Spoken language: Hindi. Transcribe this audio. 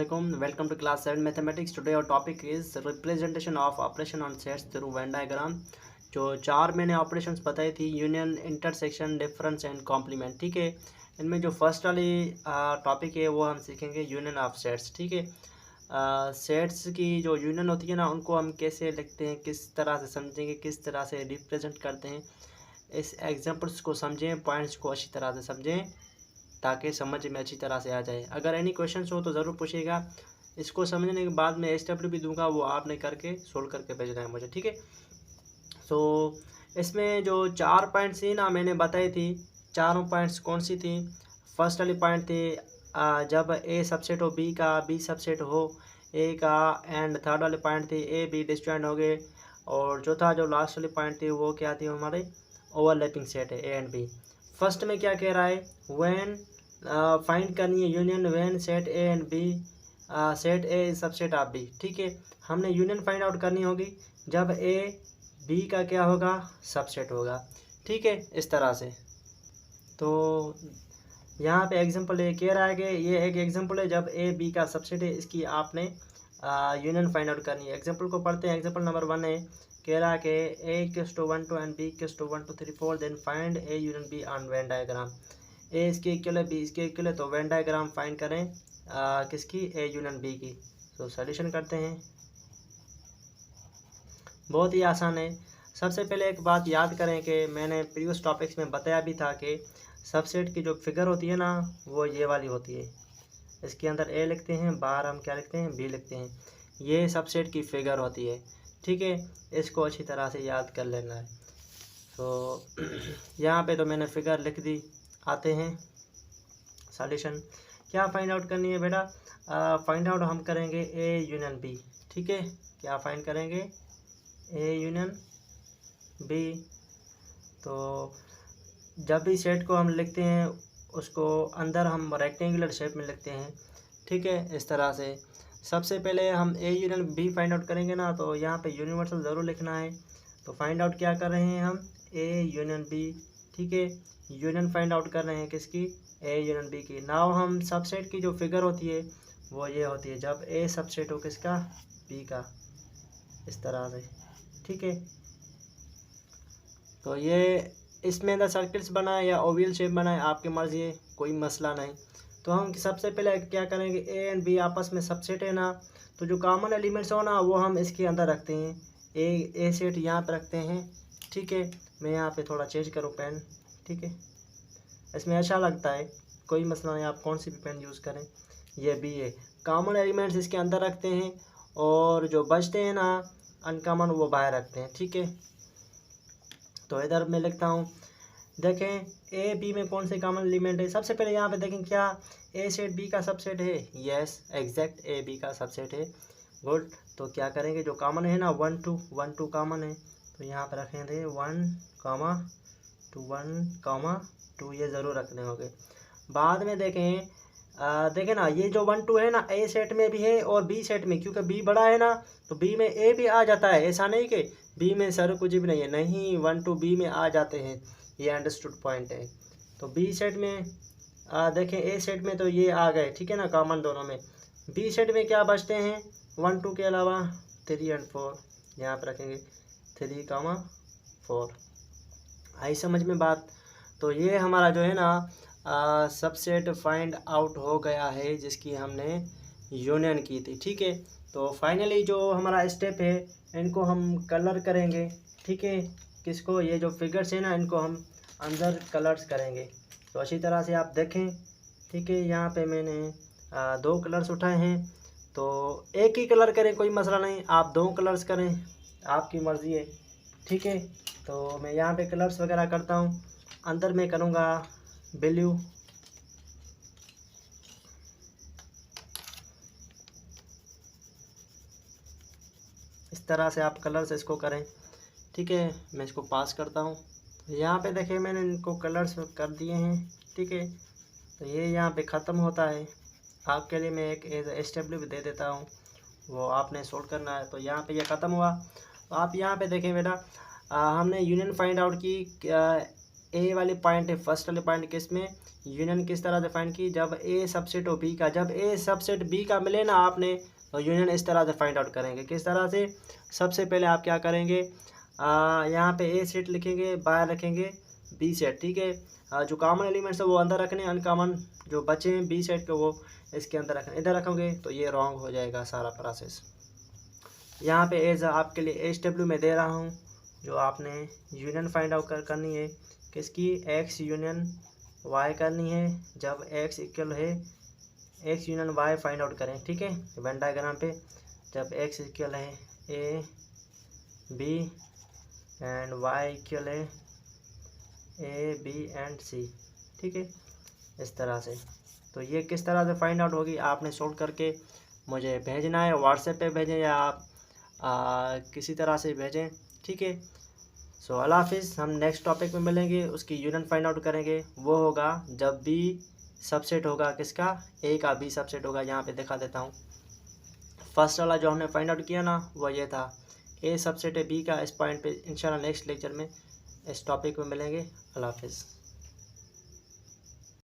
Assalamualaikum. Welcome to class 7 mathematics. Today our topic is representation of operation on sets through Venn diagram. जो चार मैंने ऑपरेशंस बताई थी, union, intersection, difference and complement. ठीक है, इनमें जो फर्स्ट वाली टॉपिक है वो हम सीखेंगे यूनियन ऑफ सेट्स। ठीक है, सेट्स की जो यूनियन होती है ना, उनको हम कैसे लिखते हैं, किस तरह से समझेंगे, किस तरह से रिप्रेजेंट करते हैं। इस एग्जांपल्स को समझें, पॉइंट्स को अच्छी तरह से समझें ताकि समझ में अच्छी तरह से आ जाए। अगर एनी क्वेश्चंस हो तो ज़रूर पूछिएगा। इसको समझने के बाद मैं SW भी दूंगा, वो आपने करके सोल्व करके भेजना है मुझे। ठीक है, तो इसमें जो चार पॉइंट्स थी ना मैंने बताई थी, चारों पॉइंट्स कौन सी थी। फर्स्ट वाली पॉइंट थी जब A सबसेट हो B का, B सबसेट हो A का, एंड थर्ड वाली पॉइंट थी A B डिस्जॉइंट हो गए। और चौथा जो लास्ट वाली पॉइंट थी वो क्या थी, हमारे ओवरलैपिंग सेट है A एंड B। फर्स्ट में क्या कह रहा है, व्हेन फाइंड करनी है union when set A and B, set A is subset of B। ठीक है, हमने यूनियन फाइंड आउट करनी होगी जब A B का क्या होगा, सबसेट होगा। ठीक है, इस तरह से। तो यहाँ पे एग्जांपल ये कह रहा है कि ये एक एग्जांपल है जब A B का सबसेट है, इसकी आपने यूनियन फाइंड आउट करनी है। एग्जांपल को पढ़ते हैं। एग्जांपल नंबर 1 है, कह रहा है कि A = 1 2 and B = 1 2 3 4 then find A union B on Venn diagram. A इसके इक्वल है, B इसके इक्वल है, तो वेन डायग्राम फाइंड करें किसकी, A यूनियन B की। तो सॉल्यूशन करते हैं, बहुत ही आसान है। सबसे पहले एक बात याद करें कि मैंने प्रीवियस टॉपिक्स में बताया भी था कि सबसेट की जो फिगर होती है ना, वो ये वाली होती है। इसके अंदर A लिखते हैं, बाहर हम क्या लिखते हैं, B लिखते हैं। ये सबसेट की फिगर होती है। ठीक है, इसको अच्छी तरह से याद कर लेना है। तो यहाँ पे तो मैंने फिगर लिख दी। आते हैं सॉल्यूशन। क्या फाइंड आउट करनी है बेटा, फाइंड आउट हम करेंगे A यूनियन B। ठीक है, क्या फाइंड करेंगे, A यूनियन B। तो जब भी सेट को हम लिखते हैं उसको अंदर हम रेक्टेंगुलर शेप में लिखते हैं। ठीक है, इस तरह से। सबसे पहले हम A union B find out करेंगे ना, तो यहाँ पे यूनिवर्सल ज़रूर लिखना है। तो फाइंड आउट क्या कर रहे हैं हम, A यूनियन B। ठीक है, यूनियन फाइंड आउट कर रहे हैं किसकी, A यूनियन B की। नाउ हम सबसेट की जो फिगर होती है वो ये होती है जब A सबसेट हो किसका, B का, इस तरह से। ठीक है, तो ये इसमें अंदर सर्किल्स बनाए या ओवल शेप बनाए, आपकी मर्जी है, कोई मसला नहीं। तो हम सबसे पहले क्या करेंगे, A एंड B आपस में सबसेट है ना, तो जो कॉमन एलिमेंट्स हो ना वो हम इसके अंदर रखते हैं। A सेट यहाँ पे रखते हैं। ठीक है, मैं यहाँ पे थोड़ा चेंज करूँ पेन। ठीक है, इसमें अच्छा लगता है, कोई मसला नहीं, आप कौन सी भी पेन यूज़ करें। ये B है, कॉमन एलिमेंट्स इसके अंदर रखते हैं और जो बचते हैं ना अनकॉमन वो बाहर रखते हैं। ठीक है, तो इधर मैं लिखता हूँ, देखें A B में कौन से कॉमन एलिमेंट है। सबसे पहले यहाँ पे देखें क्या A सेट B का सबसेट है, यस एग्जैक्ट A B का सबसेट है, गुड। तो क्या करेंगे, जो कॉमन है ना 1 2 कॉमन है, तो यहाँ पे रखेंगे 1 2 1 2, ये ज़रूर रखने होंगे। बाद में देखें देखें ना, ये जो 1 2 है ना A सेट में भी है और B सेट में, क्योंकि B बड़ा है ना तो B में A भी आ जाता है। ऐसा नहीं कि B में सर कुछ भी नहीं है, नहीं, 1 2 B में आ जाते हैं, ये अंडरस्टूड पॉइंट है। तो B सेट में देखें A सेट में तो ये आ गए, ठीक है ना, कॉमन दोनों में। B सेट में क्या बचते हैं, 1 2 के अलावा 3 एंड 4, यहाँ पर रखेंगे 3 4। आई समझ में बात। तो ये हमारा जो है ना सबसेट फाइंड आउट हो गया है जिसकी हमने यूनियन की थी। ठीक है, तो फाइनली जो हमारा स्टेप है इनको हम कलर करेंगे। ठीक है, किसको, ये जो फिगर्स है ना इनको हम अंदर कलर्स करेंगे। तो अच्छी तरह से आप देखें। ठीक है, यहाँ पे मैंने 2 कलर्स उठाए हैं, तो एक ही कलर करें, कोई मसला नहीं, आप 2 कलर्स करें, आपकी मर्ज़ी है। ठीक है, तो मैं यहाँ पे कलर्स वगैरह करता हूँ। अंदर मैं करूँगा ब्लू, इस तरह से आप कलर्स इसको करें। ठीक है, मैं इसको पास करता हूँ। यहाँ पे देखिए मैंने इनको कलर्स कर दिए हैं। ठीक है, तो ये यहाँ पे ख़त्म होता है। आपके लिए मैं एक SW भी दे देता हूँ, वो आपने सोल्व करना है। तो यहाँ पे ये ख़त्म हुआ। तो आप यहाँ पे देखें बेटा, हमने यूनियन फाइंड आउट की ए वाली पॉइंट है, फर्स्ट वाले पॉइंट किस में यूनियन किस तरह से फाइंड की, जब ए सबसेट हो बी का, जब ए सबसेट बी का मिले ना आपने तो यूनियन इस तरह से फाइंड आउट करेंगे। किस तरह से, सबसे पहले आप क्या करेंगे, यहाँ पे ए सेट लिखेंगे, बाहर रखेंगे बी सेट, ठीक है। जो कॉमन एलिमेंट्स है वो अंदर रखने, अनकॉमन जो बचे हैं बी सेट के वो इसके अंदर रखने। इधर रखोगे तो ये रॉन्ग हो जाएगा सारा प्रोसेस। यहाँ पे एज आपके लिए एच डब्ल्यू में दे रहा हूँ, जो आपने यूनियन फाइंड आउट करनी है किसकी, एक्स यूनियन वाई करनी है। जब एक्स इक्वल है X union Y find out करें, ठीक है, वेन डायग्राम पे जब एक्स इक्वल है A B and Y equal है ए बी एंड सी, ठीक है, इस तरह से। तो ये किस तरह से फाइंड आउट होगी आपने सोल्व करके मुझे भेजना है, व्हाट्सएप पे भेजें या आप किसी तरह से भेजें, ठीक है। सो अल्लाह हाफिज़। हम नेक्स्ट टॉपिक में मिलेंगे, उसकी यूनियन फाइंड आउट करेंगे। वो होगा जब बी सबसेट होगा किसका, ए का बी सबसेट होगा। यहाँ पे दिखा देता हूँ, फर्स्ट वाला जो हमने फाइंड आउट किया ना वो ये था, ए सबसेट है बी का। इस पॉइंट पे इंशाल्लाह नेक्स्ट लेक्चर में इस टॉपिक में मिलेंगे। अल्लाह हाफिज़।